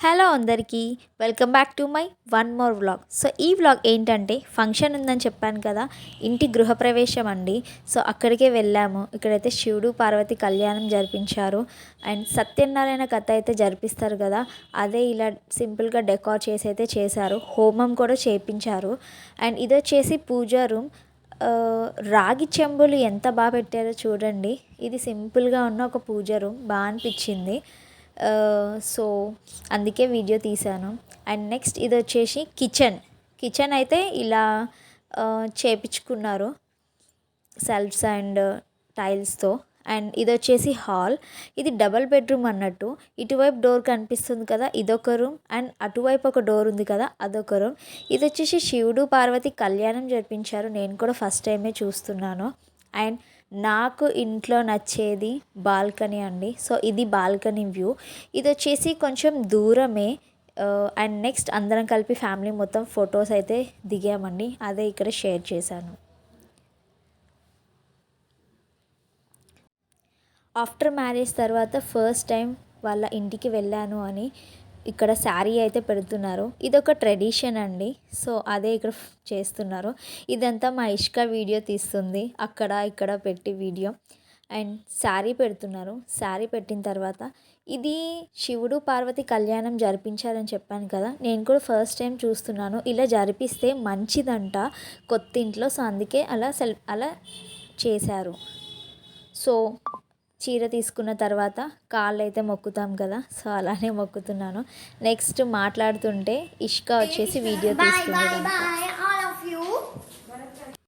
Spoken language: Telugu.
హలో అందరికీ welcome back to my one more vlog. So ఈ వ్లాగ్ ఏంటంటే ఫంక్షన్ ఉందని చెప్పాను కదా, ఇంటి గృహప్రవేశం అండి. సో అక్కడికే వెళ్ళాము. ఇక్కడైతే శివుడు పార్వతి కళ్యాణం జరిపించారు. అండ్ సత్యనారాయణ కథ అయితే జరిపిస్తారు కదా, అదే ఇలా సింపుల్గా డెకార్ చేసి అయితే చేశారు. హోమం కూడా చేయించారు. అండ్ ఇది వచ్చేసి పూజా రూమ్. రాగి చెంబులు ఎంత బాగా పెట్టారో చూడండి. ఇది సింపుల్గా ఉన్న ఒక పూజ రూమ్ బాగా అనిపించింది. సో అందుకే వీడియో తీశాను. అండ్ నెక్స్ట్ ఇది వచ్చేసి కిచెన్ అయితే ఇలా చేపించుకున్నారు సెల్ఫ్స్ అండ్ టైల్స్తో. అండ్ ఇది వచ్చేసి హాల్. ఇది డబల్ బెడ్రూమ్ అన్నట్టు. ఇటువైపు డోర్ కనిపిస్తుంది కదా, ఇదొక రూమ్. అండ్ అటువైపు ఒక డోర్ ఉంది కదా, అదొక రూమ్. ఇది వచ్చేసి శివుడు పార్వతి కళ్యాణం జరిపించారు. నేను కూడా ఫస్ట్ టైమే చూస్తున్నాను. అండ్ నాకు ఇంట్లో నచ్చేది బాల్కనీ అండి. సో ఇది బాల్కనీ వ్యూ. ఇది వచ్చేసి కొంచెం దూరమే. అండ్ నెక్స్ట్ అందరం కలిపి ఫ్యామిలీ మొత్తం ఫొటోస్ అయితే దిగామండి. అదే ఇక్కడ షేర్ చేశాను. ఆఫ్టర్ మ్యారేజ్ తర్వాత ఫస్ట్ టైం వాళ్ళ ఇంటికి వెళ్ళాను అని ఇక్కడ శారీ అయితే పెడుతున్నారు. ఇదొక ట్రెడిషన్ అండి. సో అదే ఇక్కడ చేస్తున్నారు. ఇదంతా మా ఇష్క వీడియో తీస్తుంది, అక్కడ ఇక్కడ పెట్టి వీడియో. అండ్ శారీ పెడుతున్నారు. శారీ పెట్టిన తర్వాత ఇది శివుడు పార్వతి కళ్యాణం జరిపించారని చెప్పాను కదా, నేను కూడా ఫస్ట్ టైం చూస్తున్నాను. ఇలా జరిపిస్తే మంచిదంట కొత్త ఇంట్లో. సో అందుకే అలా చేశారు. సో చీర తీసుకున్న తర్వాత కాళ్ళు అయితే మొక్కుతాం కదా, సో అలానే మొక్కుతున్నాను. నెక్స్ట్ మాట్లాడుతుంటే ఇష్క వచ్చేసి వీడియో తీస్తుంది.